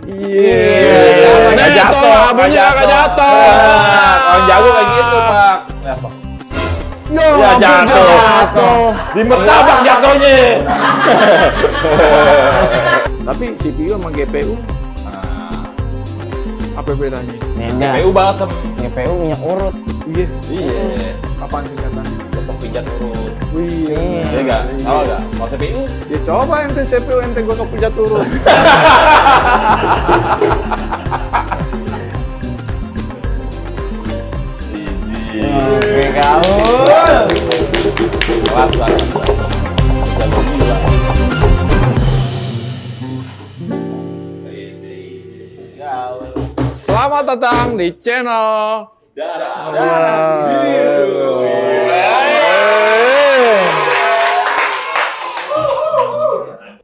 Iya. Nah, jatuh, abunya kagak jatuh. Kalau jago kayak gitu, Pak. Apa? Ya jatuh. Di martabak jatuhnya. Tapi CPU sama GPU apa bedanya? Beda. GPU balsem. GPU minyak urut. Iya. Iya. Kapan singkatannya? Untuk pijat urut. Wih. Iya enggak? Tahu enggak? Kalau CPU? Ya coba ente CPU ente gosok pijat turun. Oke, gaul. Kelas banget. Jago gila. Selamat datang di channel Darah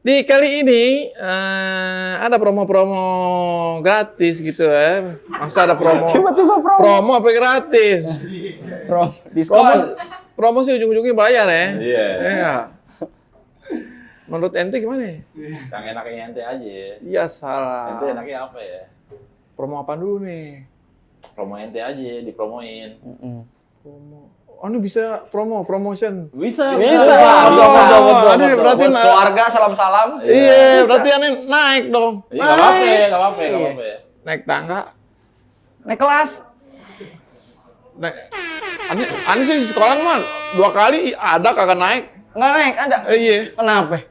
Di kali ini ada promo-promo gratis gitu ya. Masa ada promo? Tiba-tiba Promo apa gratis? Diskon. Promo sih ujung-ujungnya bayar ya. Iya. Iya. Menurut ente gimana? Yang enaknya ente aja. Iya salah. Ente enaknya apa ya? Promo apa dulu nih? Promo ente aja, dipromoin. Promo. Oh ini bisa promotion. Bisa. Bisa. Betul. Ini berarti Buat keluarga salam-salam. Iya, berarti aneh naik dong. Iya, enggak apa-apa. Naik tangga. Naik kelas. Naik. Aneh sih di sekolah mah 2 kali ada kagak naik. Nggak naik, ada. Iya. Kenapa?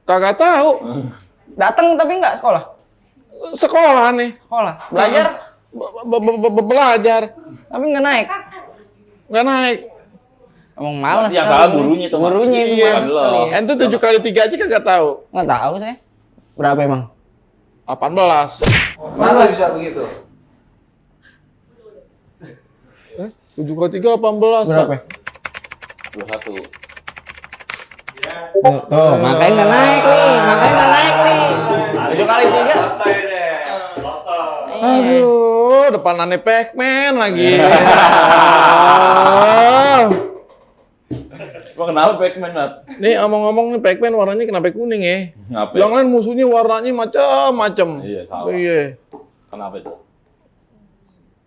Kagak tahu. Datang tapi nggak sekolah. Sekolah nih. Sekolah. Belajar Belajar. tapi nggak naik. Nggak naik. Emang malas. Yang kali. salah gurunya tuh, Mas. Gurunya itu Iya. malas kali. Ente 7 kali 3 aja kagak tahu. Nggak tahu saya. Berapa emang? 18. Kenapa bisa begitu? 7 kali 3 18. Berapa? 21. Tuh, makanya nggak naik nih. 7 kali 3. Aduh, depan aneh Pac-Man lagi. Emang kenapa Pac-Man, Mat? Nih omong-omong nih Pac-Man warnanya kenapa kuning ya? Ngapain? Yang lain musuhnya warnanya macam-macam. Iya, salah. Iya. Kenapa itu?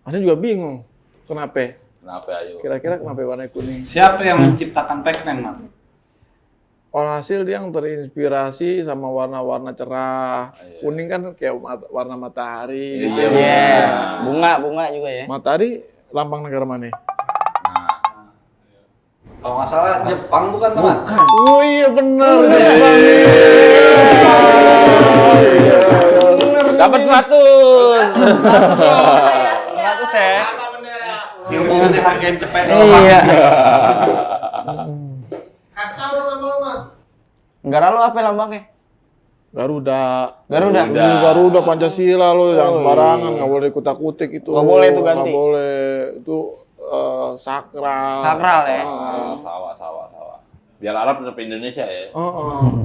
Aneh juga bingung. Kenapa? Kenapa ayo? Kira-kira kenapa warna kuning? Siapa yang menciptakan Pac-Man, Mat? Alhasil dia yang terinspirasi sama warna-warna cerah. Iya. Kuning kan kayak warna matahari gitu. Iya. Bunga juga ya. Matahari lambang negara mana? Nah, Kalau nggak salah Jepang bukan, Mat? Oh iya benar Jepang nih. dapat 100. 100 ya. Ilmu hargain cepet. Iya. Kasih tau dong lambang, Mat. Negara lu apa lambangnya? Garuda. Garuda. Pancasila lo jangan sembarangan, nggak boleh kutak-kutik itu. Nggak boleh itu ganti. Nggak boleh itu sakral. Sakral ya. Sawah. Biar Arab tetap Indonesia ya.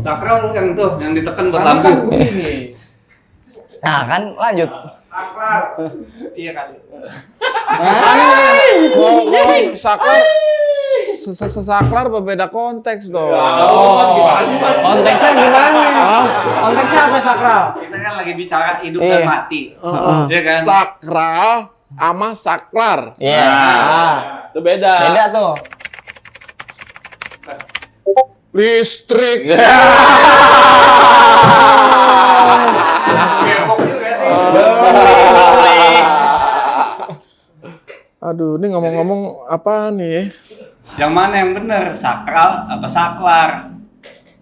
Sakral yang tuh, yang ditekan buat Karena kan lampu. begini. Nah kan lanjut. Sakral. Iya kali. Kalau saklar, saklar berbeda konteks dong. Konteksnya gimana? Konteksnya apa sakral? Kita kan lagi bicara hidup Iya. dan mati. Iya kan? Sakral sama saklar. Iya. Itu beda. Beda tuh. Listrik. Aduh, ini ngomong-ngomong apa nih? Yang mana yang benar? Sakral apa saklar?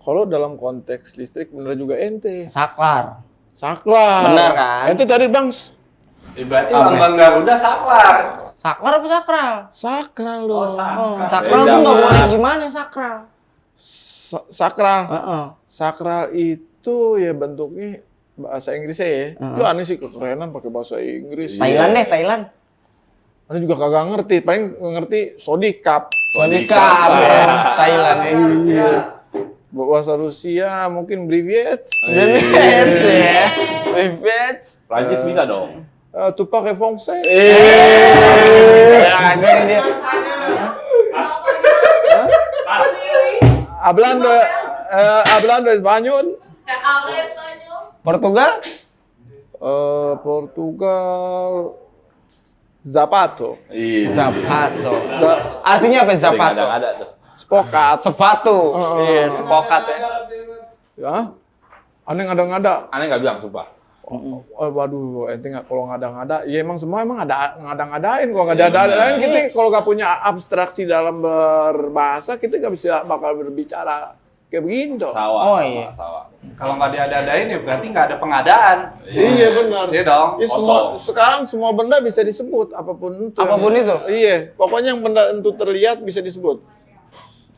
Kalau dalam konteks listrik bener juga ente. Saklar. Saklar. Benar kan? Ente tadi bang Berarti lambang Garuda saklar. Saklar apa sakral? sakral loh. Sakral Beda, tuh nggak Mat. boleh gimana sakral? Sakral. Heeh. Sakral itu ya bentuknya bahasa Inggrisnya ya. Itu aneh sih kekerenan pakai bahasa Inggris. Thailand deh, Thailand. Aneh juga kagak ngerti, paling ngerti Sodikap. Sodikap ya, Thailand ya. Iya. Bahasa Rusia mungkin Privet. Privet ya. Privet. Prancis bisa dong. Tupac et Fonse. Ya, ini dia. Hablando Español. Habla español. Portugal? Portugal Zapato. Iya. Zapato. Artinya apa Zapato? Ada tuh. Spokat. Sepatu. Iya, sepokat ya. Ya. Aneh ngada-ngada. Aneh nggak bilang, sumpah. Oh, waduh, ente nggak kalau ngada-ngada, ya emang semua emang ada ngada-ngadain. Kalau nggak ada-ngadain, kita kalau nggak punya abstraksi dalam berbahasa, kita nggak bisa bakal berbicara kayak begitu. Sawah. Oh, iya. Sawah. Kalau nggak diada-adain ya berarti nggak ada pengadaan. Iya benar. Iya dong. Ya, sekarang semua benda bisa disebut apapun itu. Apapun itu? Iya, pokoknya yang benda itu terlihat bisa disebut.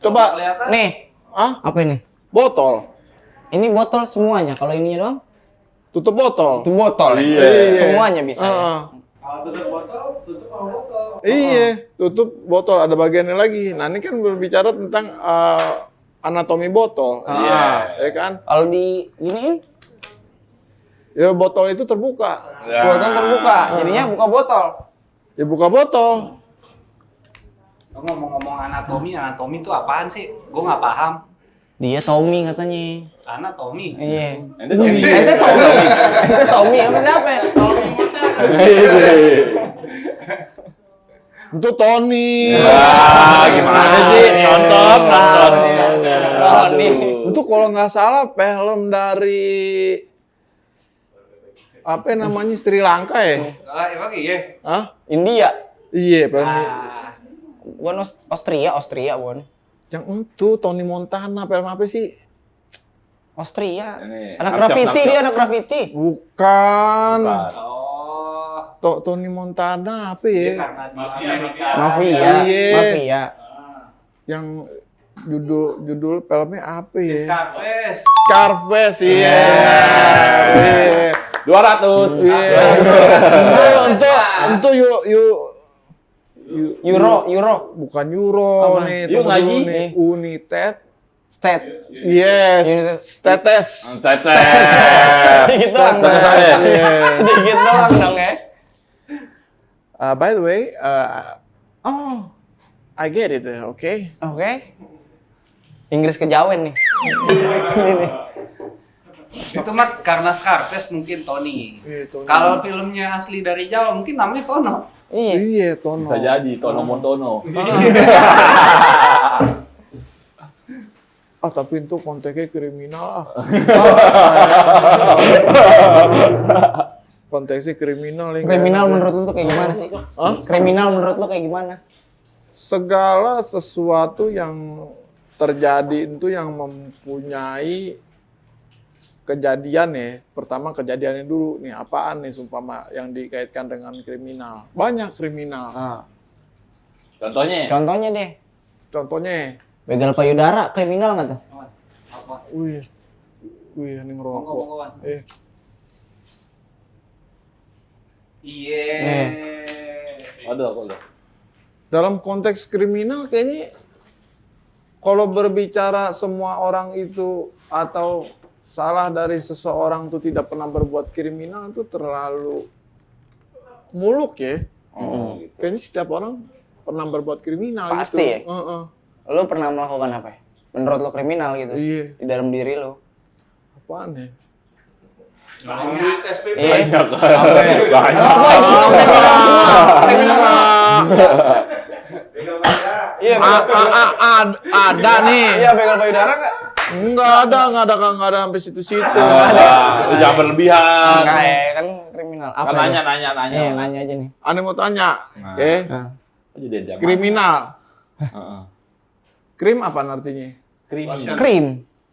Coba, Kelihatan. Nih, ah, apa ini? botol, Ini botol semuanya. Kalau ininya doang? tutup botol. Itu botol. Iya. Ya? Semuanya bisa. Ya? Heeh. Kalau tutup botol, tutup sama botol. Iya, tutup botol ada bagiannya lagi. Nah, ini kan berbicara tentang anatomi botol. Iya. Ya kan? Kalau di gini, Ya botol itu terbuka. Ya. botol terbuka. Jadinya buka botol. Ya buka botol. Lo ngomong-ngomong anatomi itu apaan sih? Gue nggak paham. Dia Tommy katanya. Anatomi. Iya. Ente Tommy. Ente Tommy. Ente Tommy apa siapa? Itu Tony. Wah, gimana sih? Nonton. Tony. Itu kalau nggak salah film dari apa namanya Sri Lanka ya? Emang iya. Hah? India. Iya, film Bukan Austria bukan. yang itu Tony Montana, film apa sih? Austria. Ini, Anak nakjok, graffiti nakjok. dia anak graffiti. Bukan. Oh. Tony Montana apa Iya, ya? karena di Amerika. Mafia. Iya. Mafia. Yang judul filmnya apa Si ya? Scarface. Scarface, iya. Iya. 200. Iya. Untuk Euro. bukan Euro Apa? nih, Yuk tunggu lagi. dulu nih. United. State. Yes. Status. Tetes. Dikit doang. Status. Iya. Dikit doang dong ya. By the way, Oh, I get it, okay? oke. Inggris kejawen nih. Ini nih. Itu mah karena Scarface mungkin Tony. Iya, Tony. Kalau filmnya asli dari Jawa mungkin namanya Tono. Iya. Iya, Tono. Bisa jadi Tono Montono. Tapi itu konteksnya kriminal Konteksnya kriminal ya. Kriminal menurut lu tuh kayak gimana sih? Hah? Kriminal menurut lu kayak gimana? Segala sesuatu yang terjadi itu yang mempunyai kejadian ya. Pertama kejadiannya dulu nih, apaan nih sumpama yang dikaitkan dengan kriminal. Banyak kriminal. Ah. Contohnya? Contohnya deh. Contohnya, Begal payudara kriminal nggak tuh? Apa? wih, ini ngerokok. Iya. Ada kok. Dalam konteks kriminal kayaknya kalau berbicara semua orang itu atau salah dari seseorang itu tidak pernah berbuat kriminal itu terlalu muluk ya. Oh, gitu. Kayaknya setiap orang pernah berbuat kriminal Pasti gitu. ya? Lu pernah melakukan apa ya? Menurut lu kriminal gitu? Iya. Di dalam diri lu? Apaan ya? Duit SPP. Banyak. Apa ya? Banyak. Apa itu semua kriminal semua? Kriminal semua? Iya, Ada nih. Iya, begal payudara nggak? Enggak ada sampai situ-situ. Lu jangan berlebihan. Enggak ya, kan kriminal. Apa Kan ya? nanya. Iya, nanya aja nih. Aneh mau tanya, Nah. Nah. Oh, jadi ada. kriminal. Heeh. Krim apa artinya? Kriminal. Krim.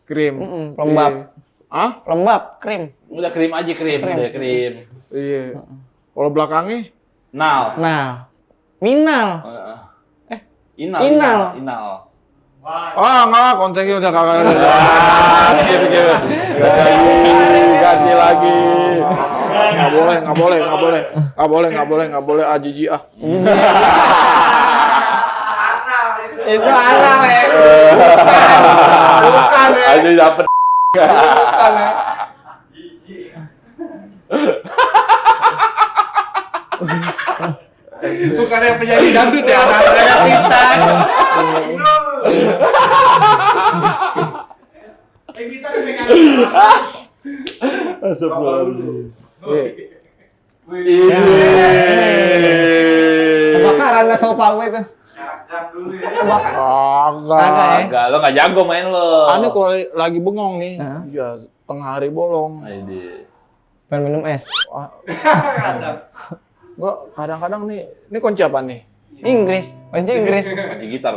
Krim. Pelembab. Iya. Ah? Pelembab, krim. Udah krim aja krim. Udah krim. Iya. Kalau belakangnya? Nal. Nah, minal. Inal. Enggak, konteksnya udah kagak ada. Ganti lagi. Nggak boleh. Jijik ah. Itu anal ya. Bukan ya. Aduh dapet. Bukan ya. Bukan yang penyanyi dangdut ya, anak-anak Pistan. Kita pegang. Kebakaran lah sopa gue itu. Agak. Enggak, lo nggak jago main lo. Aneh kalau lagi bengong nih, Hah? ya tengah hari bolong. Ini. Pengen minum es. Gua kadang-kadang nih, ini kunci apa nih? Inggris, kunci Inggris. Kunci gitar.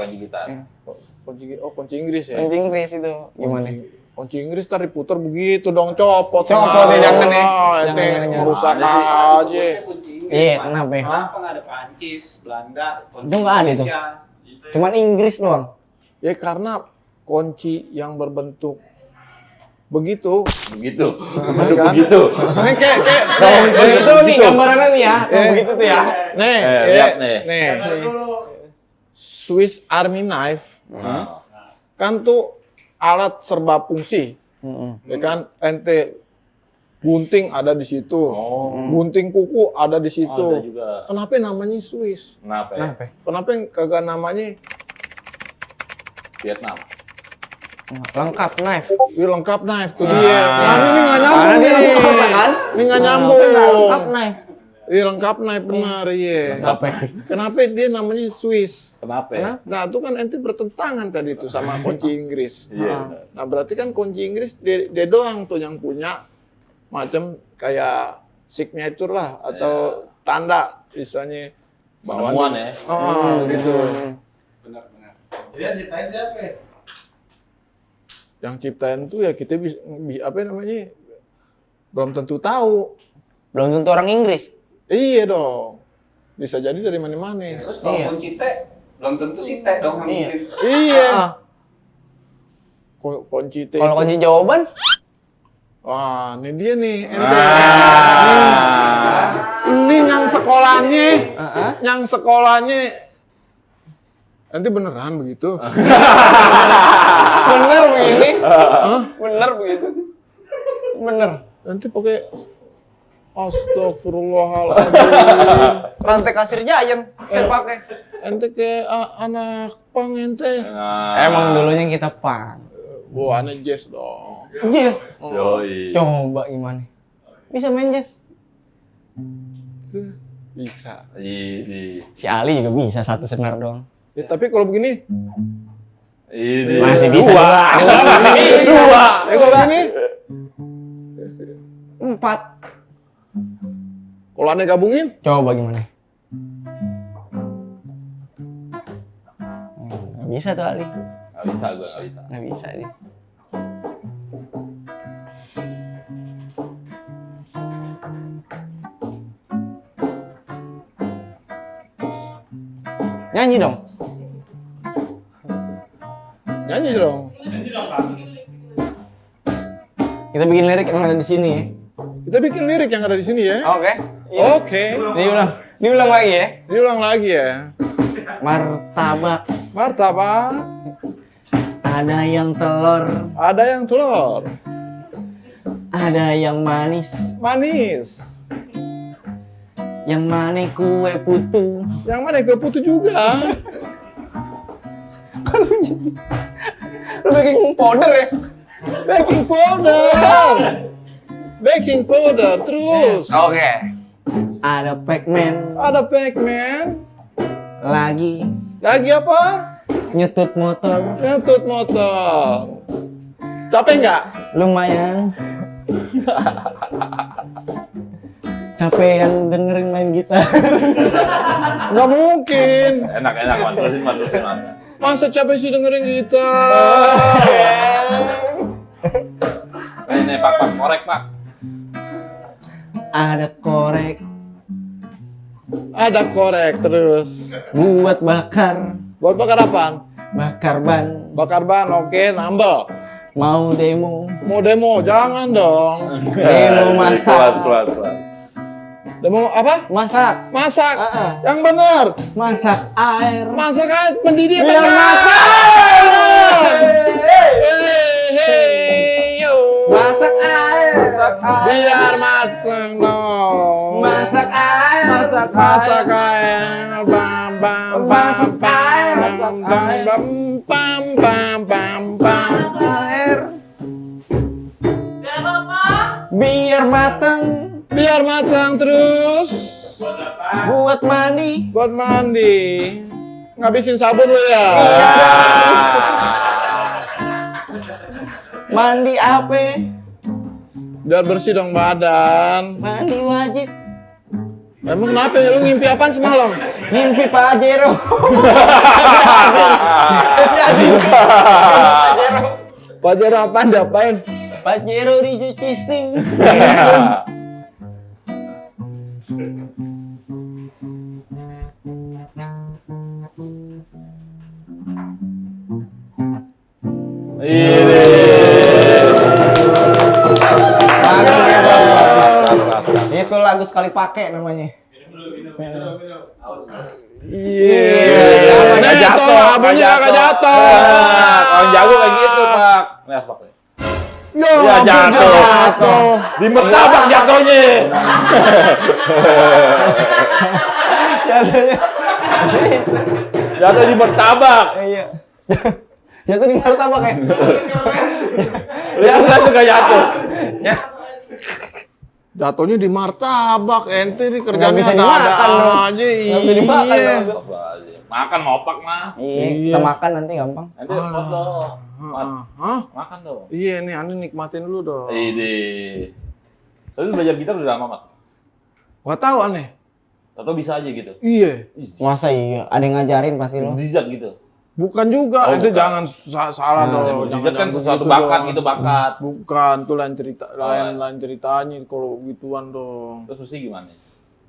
Kunci Inggris ya. Kunci Inggris itu gimana? Kunci Inggris tadi putar begitu dong, copot. Copot ya, jangan nih. Ente Jangan. merusak aja. Iya, kenapa ya? Kenapa nggak ada Prancis, Belanda, Itu nggak ada tuh. Cuman Inggris doang. Ya karena kunci yang berbentuk begitu. Begitu. Kan? Begitu. Nih kayak Begitu nih gambarannya nih ya. Begitu tuh ya. nih, lihat nih. nih. Swiss Army knife Nah. kan tuh alat serba fungsi. Ya kan, ente gunting ada di situ. Gunting kuku ada di situ. Ada juga. Kenapa namanya Swiss? Kenapa ya? Kenapa? Kenapa yang kagak namanya Vietnam. Lengkap knife. Wih, lengkap knife tuh dia. Nah, ini nggak nyambung Karena dia nih. lengkap kan? Ini nggak nyambung. Lengkap knife. Iya, lengkap knife benar, iya. Apa? Kenapa dia namanya Swiss? Kenapa ya? Nah, itu kan ente bertentangan tadi tuh sama kunci Inggris. Iya. Nah, berarti kan kunci Inggris dia doang tuh yang punya macam kayak signature lah atau tanda misalnya Penemuan ya. gitu. Benar-benar. Jadi yang ciptain siapa ya? Yang ciptain tuh ya kita bisa apa namanya? Belum tentu tahu. Belum tentu orang Inggris. Iya dong. Bisa jadi dari mana-mana. Terus kalau Iya. kunci T, belum tentu si T dong yang Iya. bikin. Iya. Ah. Kunci T. Kalau itu- kunci jawaban, Wah, ini dia nih, ente. Ah. Ini yang sekolahnya, Heeh. yang sekolahnya. Nanti beneran begitu? bener begini. Bener begitu. Bener. Nanti pakai Astagfirullahaladzim. Rantai kasir Giant saya pakai. Ente kayak anak pang ente. Nah. Emang dulunya kita pang. Wah, aneh jazz dong. Jazz. Yoi. Coba gimana? Bisa main jazz? Bisa. Ini. Si Ali juga bisa satu senar doang. Ya, tapi kalau begini, Ini. Masih bisa. Dua. Masih bisa. Dua. ya kalau begini, 4. kalau aneh gabungin, Coba gimana? Nggak bisa tuh Ali. Nggak bisa, gue nggak bisa. Nggak bisa dia. Nyanyi dong. nyanyi dong. Kita bikin lirik yang ada di sini ya. Kita bikin lirik yang ada di sini ya. Oke. Oke. Diulang. Diulang lagi ya. Diulang lagi ya. Martabak. Martabak, Ada yang telur. ada yang telur, Ada yang manis. manis. Yang mana kue putu. Yang mana gue putu juga. Lu baking powder ya? Baking powder. Baking powder terus. Oke. Ada Pac-Man. Ada Pac-Man. Lagi Lagi apa? nyetut motor. Ngentut motor. Capek nggak? Lumayan. Capean dengerin main gitar. Nggak mungkin. Enak, matusin. Masa capek sih dengerin gitar? Nih, Pak, korek, Pak. Ada korek Ada korek terus. buat bakar. Buat bakar apaan? Bakar ban. Bakar ban, oke, nambel. Mau demo. Mau demo, jangan dong. Demo masak. Keluar. Demo apa? Masak. Masak. Ah. Yang benar. Masak air. Masak aja mendidih apa Biar enggak? matang. Hey, yo. Masak air. Biar mateng dong. Masak air. Masak air. Bam bam bam Masak air. bam bam bam bam bam bam bam. Air. Biar apa? Biar matang. Biar matang terus. Buat mandi. Buat mandi. Ngabisin sabun lu ya? Mandi apa? Biar bersih dong badan. Mandi wajib. Emang kenapa ya? Lu ngimpi apaan semalam? Ngimpi Pajero. Pajero apaan? Diapain? Pajero dicuci steam. Itu lagu sekali pakai namanya. Iya. Nggak jatuh, Abangnya kagak jatuh. Kalau jago kayak gitu, Pak. Nih, asbak. Yo, Ya jatuh. Di martabak jatuhnya. Jatuhnya. Jatuh di martabak. Iya. Jatuh di martabak ya. Lihat kan juga jatuh. Jatuhnya di martabak. Ente nih Nggak kerjanya bisa ada dimakan dong. aja. Nggak bisa dimakan Iya. dong. Makan ngopak mah. Iya, kita makan nanti gampang. Nanti foto. Hah? Makan dong. Iya nih, aneh nikmatin dulu dong. Ide. Tapi lu belajar gitar udah lama, Mak? Gak tahu aneh. Atau bisa aja gitu. Iya. Masa iya? Ada yang ngajarin pasti lo. Zizat gitu. Bukan juga, Oh, itu bukan. jangan salah dong. Zizat kan Jangan sesuatu begitu bakat dong. gitu, bakat. Bukan, tuh lain cerita, iya. lain ceritanya kalau gituan dong. Terus mesti gimana?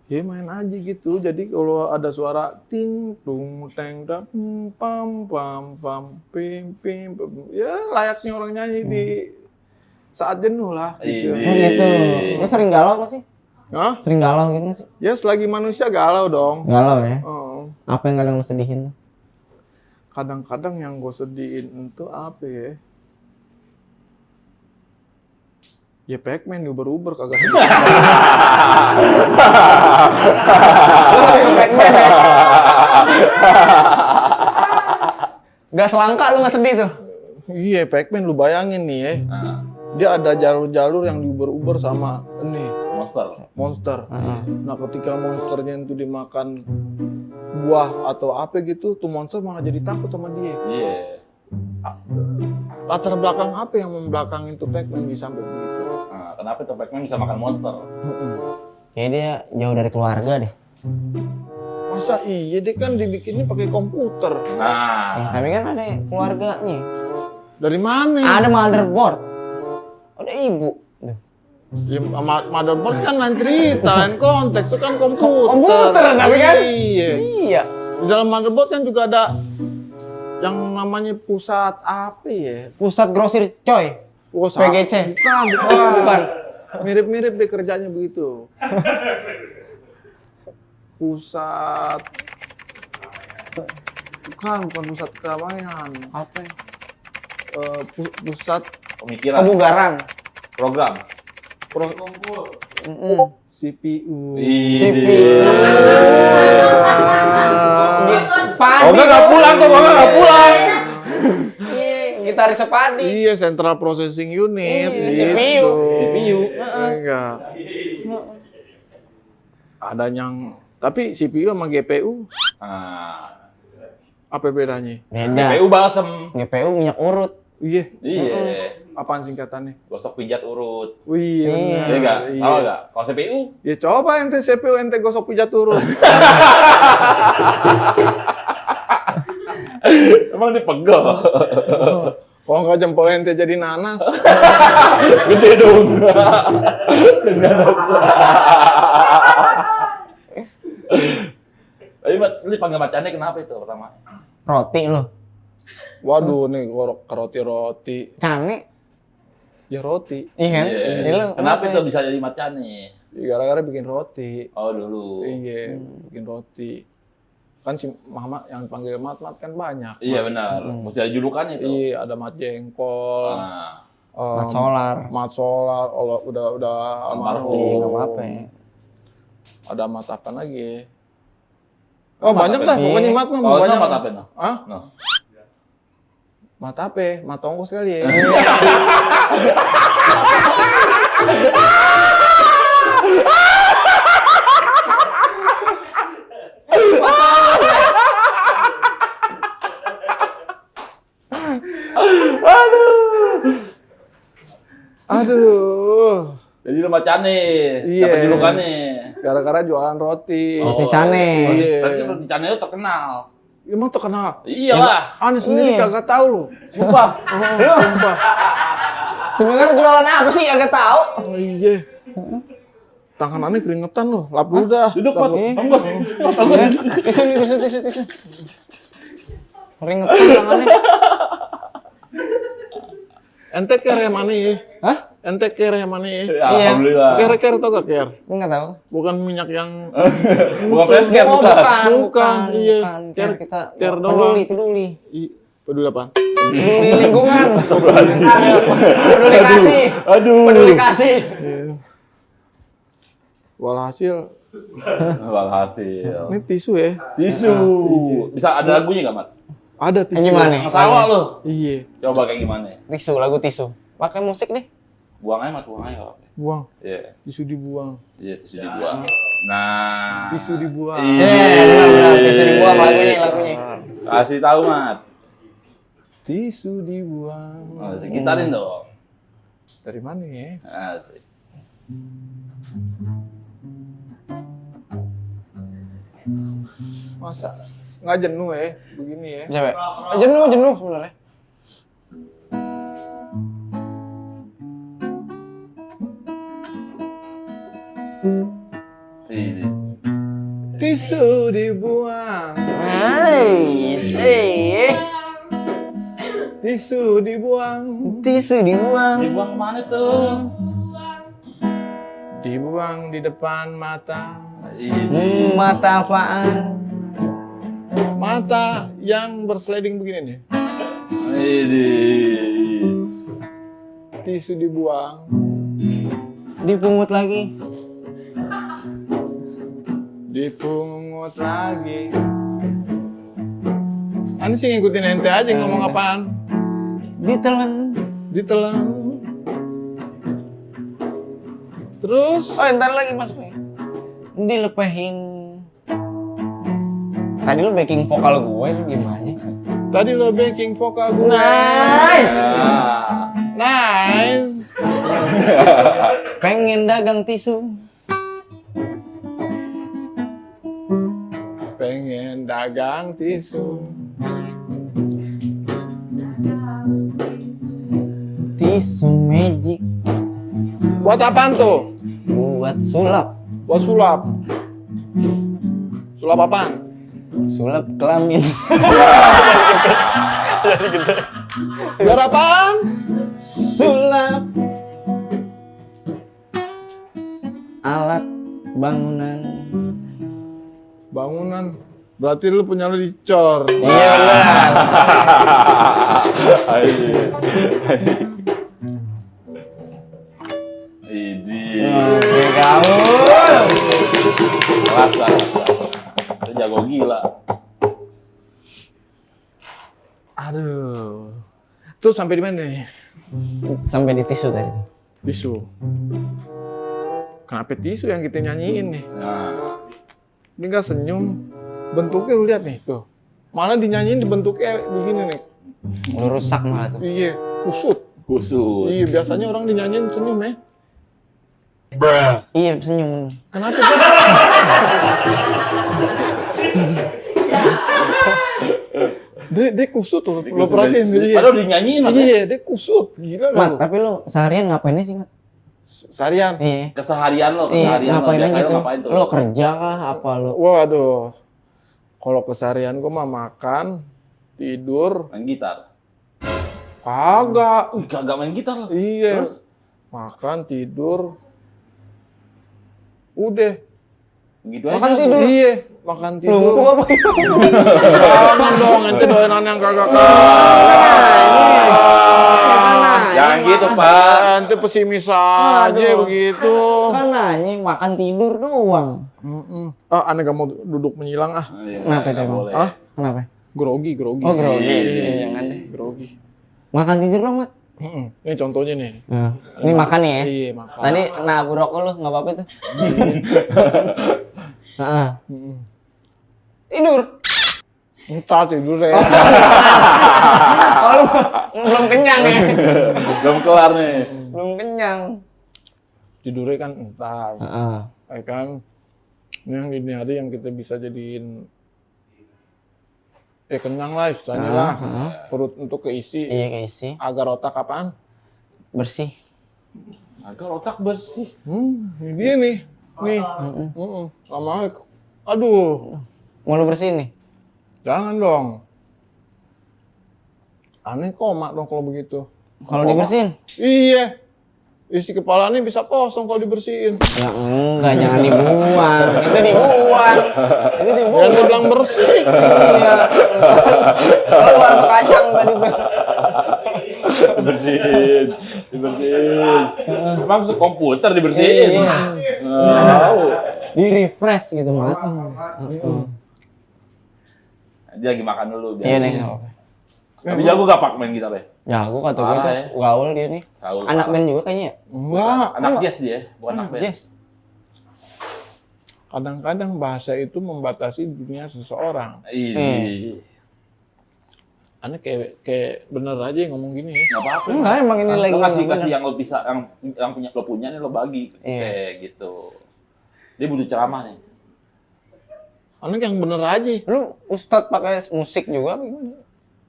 Ya main aja gitu. Jadi kalau ada suara ting tung teng dap pam pam pam pim pim, ya layaknya orang nyanyi di saat jenuh lah gitu. Oh gitu. Lo sering galau nggak sih? Hah? Sering galau gitu nggak sih? Ya selagi manusia galau dong. Galau ya. Oh. Apa yang kadang lo sedihin? Kadang-kadang yang gue sedihin itu apa ya? Ya Pac-Man Uber kagak sedih. Pac-Man ya. Gak selangka lu nggak sedih tuh. Iya Pac-Man lu bayangin nih ya. Nah, Dia ada jalur-jalur yang diuber-uber sama ini monster. monster. Nah ketika monsternya itu dimakan buah atau apa gitu, tuh monster malah jadi takut sama dia. Iya. Latar belakang apa yang membelakangi tuh Pac-Man bisa sampai begitu? Nah, kenapa tuh Pac-Man bisa makan monster? Kayaknya dia jauh dari keluarga deh. Masa iya dia kan dibikinnya pakai komputer. Nah, Tapi kan ada keluarganya. Dari mana? Ada motherboard. Ada ibu. Ya, motherboard kan lain cerita, lain konteks, itu kan komputer. Komputer, tapi kan? Iya. Iya. Di dalam motherboard kan juga ada yang namanya pusat apa ya? Pusat grosir coy. Oh, PGC. Bukan. Mirip-mirip deh kerjanya begitu. Pusat. Bukan pusat keramaian. Apa? Ya? Pusat pemikiran. Kebugaran. Program. CPU. Ide. Padi. Oh enggak pulang kok, enggak pulang. Gitaris sepadi. Iya, Central Processing Unit. Iya, gitu. CPU. Enggak. Ada yang, tapi CPU sama GPU Nah, apa bedanya? Beda. GPU balsem. GPU minyak urut. Iya. Iya. Apaan singkatannya? Gosok pijat urut. Wih, Iya. Iya enggak? Salah enggak? Kalau CPU? Ya coba ente CPU ente gosok pijat turun. Emang dipegel. Kalau nggak jempol ente jadi nanas. Gede dong. Tapi lu panggil macannya kenapa itu pertama? Roti lo. Waduh nih roti. Cane. Ya roti. Iya kan? Iya. Ini lo Kenapa itu bisa jadi macannya? Ya, gara-gara bikin roti. Oh dulu. Iya, bikin roti. Kan si Mama yang panggil Mat kan banyak. Iya benar. Mesti ada julukannya itu. Iya, ada Mat Jengkol. Nah, Mat solar. Mat Solar, udah almarhum. Iya, nggak apa-apa ya. Ada Mat apa lagi? Oh, banyak apa dah nih? pokoknya Mat mah oh banyak. itu mat apa itu? Hah? No. Mat apa? Mat ongkos kali ya. Jadi lu macane. Iya. Dapat julukannya. Gara-gara jualan roti. Roti cane. Iya. Berarti roti cane itu terkenal. Emang terkenal. Iyalah. Aneh sendiri Iya. kagak tahu loh. Sumpah. Sumpah. Sebenarnya jualan apa sih agak tahu. Oh iya. Tangan aneh keringetan loh. Lap dulu dah. Duduk, Lap Mat. dulu. Bangkos. Tisu nih, tisu. Ringetan tangannya. Ente care yang mana ya? Hah? Ente care yang mana ya? Iya. Alhamdulillah. Care tau gak care? Enggak tahu. Bukan minyak yang Bukan flash cam, Oh, bukan. Bukan, iya. bukan. Care- Kita care doang. peduli. peduli apa? Peduli lingkungan. Peduli kasih. Aduh. Peduli kasih. Walhasil Walhasil. ini tisu ya. Tisu. Bisa ada lagunya nggak, Mat? Ada tisu. Gimana? Masalah lo. Iya. Coba kayak gimana? Tisu, lagu tisu. Pakai musik deh. Buang aja, Mat. Buang aja. nggak apa-apa. Buang. Iya. Tisu dibuang. Iya, tisu dibuang. Nah. Tisu dibuang. Benar. Tisu dibuang lagunya. Kasih tahu, Mat. Tisu dibuang. Oh, sekitarin dong. Dari mana ya? Asik. Masa nggak jenuh ya begini ya? Coba. Jenuh sebenarnya. Ini. Tisu dibuang. Tisu dibuang. Tisu dibuang. Dibuang mana tuh? Dibuang di depan mata. Ini. Mata apaan? Mata yang bersliding begini nih. Ini. Tisu dibuang. Dipungut lagi. Dipungut lagi. Ani sih ngikutin ente aja ngomong apaan. Ditelan. Ditelan. Terus Oh, ntar lagi masuknya. Dilepehin. Tadi lu backing vokal gue, lu gimana? tadi lo backing vokal gue. Nice. Nah. Nice. Pengen dagang tisu. Pengen dagang tisu. Tisu magic Buat apaan tuh? buat sulap. Buat sulap. Sulap apaan? Sulap kelamin. Biar apaan? Sulap alat bangunan. Bangunan. Berarti lu punya lu dicor. Iya benar. Ini. Oke, gaul. Kelas. Itu jago gila. Aduh. Tuh sampai di mana nih? Sampai di tisu tadi. Tisu. Kenapa tisu yang kita nyanyiin nih? Nah. Ini nggak senyum. Bentuknya lu lihat nih tuh. Malah dinyanyiin dibentuknya begini nih. Lu rusak malah tuh. Iya, kusut. Kusut. Iya, biasanya orang dinyanyiin senyum ya. Iya, senyum. Kenapa? Dia kusut tuh, lo perhatiin dia. Padahal dinyanyiin, Mat. Iya, dia kusut. Gila Mat, kan lu? tapi lu seharian ngapain sih, Mat? Seharian. Iya. Keseharian lo, Iya, keseharian lo. ngapain Biasanya aja lo tuh? ngapain tuh? Lo kerja kah apa lo? Waduh. Kalau keseharian gua mah makan, tidur, Main gitar. kagak. Kagak main gitar lo. Iya. Terus? Makan, tidur. Udah. Gitu aja. Makan tidur. Iya, makan tidur. Lumpuh apa? Jangan dong, ente doanan yang kagak Jangan gitu, Pak. Ente pesimis aja Aduh. begitu. Kan nanya makan tidur doang. Aneh gak mau duduk menyilang ah. Kenapa itu, Bang? Boleh. Ah, Kenapa? grogi. Oh, grogi. Iya, Jangan deh. grogi. Makan tidur dong, Mat. Ini contohnya nih. Nah, ini makan ya. Iya, makan. Tadi nabur rokok lu, nggak apa-apa tuh. Heeh. Mm-mm. Tidur. Entar tidur ya. Oh, lu belum kenyang ya? Belum kelar nih. Belum kenyang. tidurnya kan ntar, Heeh. ya kan? Ini yang gini hari yang kita bisa jadiin kenyang lah istilahnya lah, perut untuk keisi, Iya keisi. agar otak apaan? Bersih. Agar otak bersih. Ini dia nih, nih, sama, aduh, Mau lu bersih nih? jangan dong, aneh koma dong kalau begitu. Kalau dibersihin? Iya, isi kepalanya bisa kosong kalau dibersihin. Ya enggak, jangan dibuang. Itu dibuang. Itu dibuang. Yang gue bilang bersih. Iya. Keluar tuh kacang tadi tuh. Dibersihin. Emang komputer dibersihin. Iya. Tahu. Di refresh gitu, Mat. Dia lagi makan dulu biar. Iya nih. Tapi jago gak pak main gitar ya? Jago kata gue Parah tuh ya. gaul dia nih. Gaul, Anak parah. band juga kayaknya ya? Enggak. Anak jazz dia, bukan anak band. Jazz. Kadang-kadang bahasa itu membatasi dunia seseorang. Ini. Aneh kayak bener aja yang ngomong gini ya. Nggak apa-apa. Enggak, emang ini lagi kasih yang lo bisa, yang punya lo punya nih lo bagi. Iya. Kayak gitu. Dia butuh ceramah nih. Aneh yang bener aja. Lu ustadz pakai musik juga apa gimana?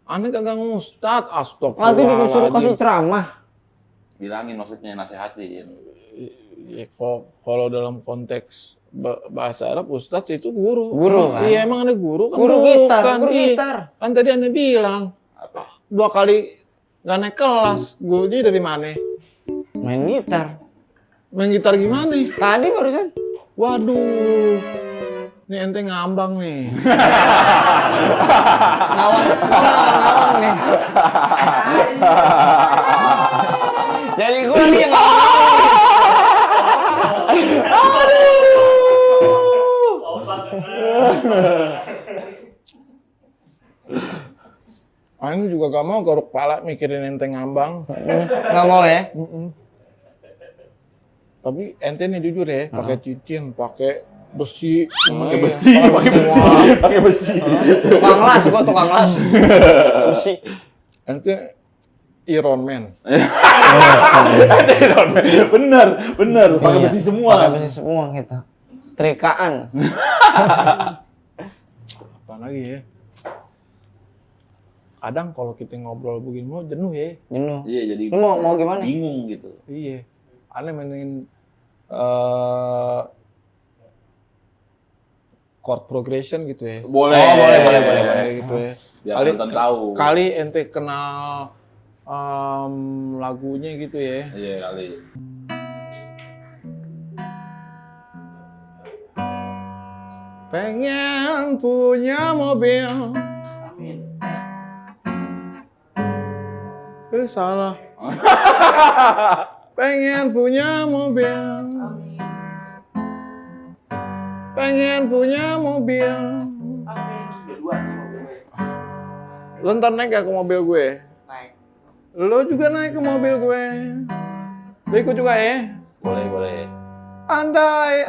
Aneh kagak ngustad, Nanti disuruh kasih astagfirullahaladzim. ceramah. Bilangin maksudnya, nasehatin. Ya, kalau dalam konteks bahasa Arab, ustadz itu guru. Guru, kan? Iya, emang aneh guru kan? Guru Bukan, gitar, guru iya. gitar. Kan tadi aneh bilang, Apa? 2 kali gak naik kelas. Gue dia dari mana? Main gitar. Main gitar gimana? Tadi barusan. Waduh, ini ente ngambang nih. Ngawang nih. Jadi gue nih yang ngawang. Aneh juga gak mau garuk pala mikirin ente ngambang. Nggak mau ya? Tapi ente nih jujur ya, pakai cincin, pakai besi, Pakai besi, pakai besi, pakai besi. Tukang las, gua tukang las. Besi. Ente Iron Man. Bener, pakai Iya. besi semua. Pakai besi semua kita. Setrikaan. Apa lagi ya? Kadang kalau kita ngobrol begini mau jenuh ya. Jenuh. Iya, jadi Lu mau gimana? bingung gitu. Iya. Aneh mainin chord progression gitu ya. Boleh. Oh, boleh. Gitu ya. Biar penonton tahu. Kali ente kenal lagunya gitu ya. Iya kali. Pengen punya mobil. Salah. Pengen punya mobil. Pengen punya mobil. Lo ntar naik gak ke mobil gue? Naik. Lo juga naik ke mobil gue. Lo ikut juga ya? Boleh. Andai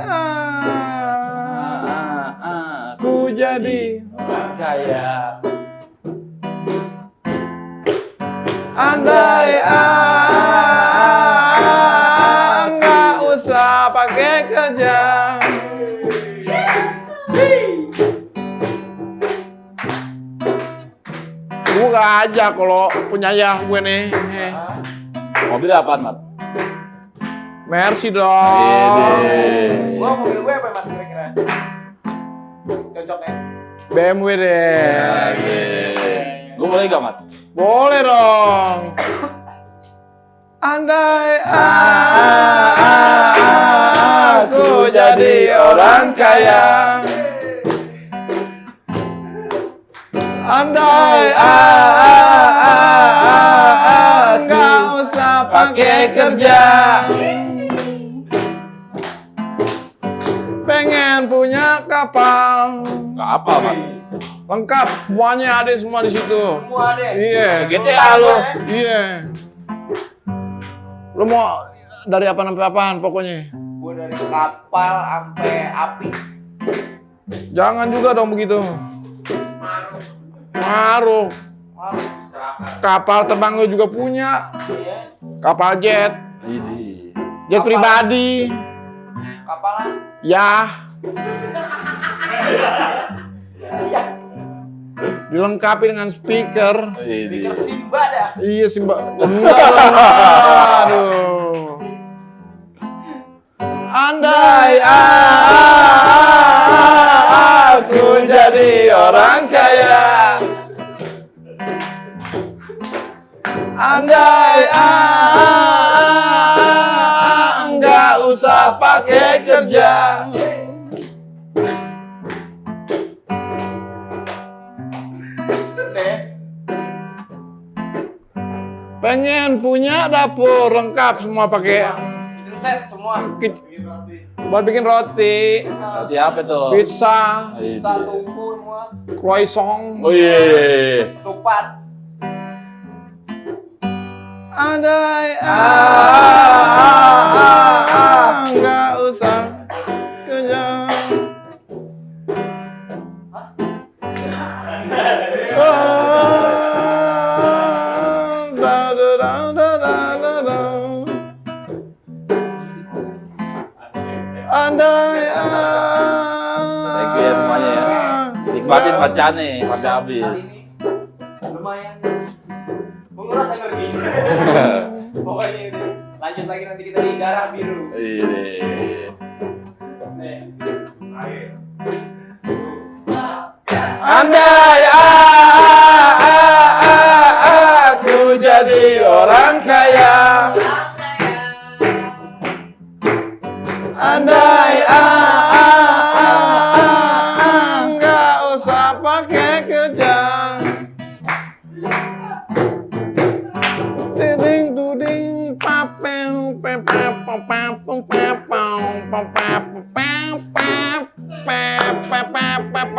aku jadi, Kayak andai nggak usah pakai kerja. Gue gak aja kalau punya ya gue nih. mobil apaan, Mat? Mercy dong. Gua mobil gue apa Mas kira-kira? Cocoknya. BMW deh. Gue boleh gak, Mat? Boleh dong. Andai aku jadi orang kaya. Andai nggak usah pakai kerja. Pengen punya kapal. Gak apa, Mat? Lengkap, semuanya ada semua di situ. Semua deh. Iya. GTA lu. Iya. Lu mau dari apa sampai apaan pokoknya? Gue dari kapal sampai api. Jangan juga dong begitu. Maruh. Kapal terbang lu juga punya. Iya. Kapal jet. Ini. Jet pribadi. Kapalan. Ya. Dilengkapi dengan speaker. Speaker Simba dah. Iya Simba. Enggak lah. Aduh. Andai aku jadi orang kaya. Andai enggak usah pakai kerja. Pengen punya dapur lengkap semua pakai Kitchen set semua. buat bikin roti, Roti apa tuh? pizza, Bisa tungku semua. croissant. Oh iya. Tupat. Andai enggak usah kerja. Andai Thank you ya semuanya ya. Nikmatin bacanya sampai habis. Kali ini lumayan menguras energi. Pokoknya ini lanjut lagi nanti kita di darah biru. Iya. Nih. Andai aku jadi orang kaya. Andai enggak usah pakai kerja. Tiding duding papeng pepep pepep pepep pepep pepep pepep pepep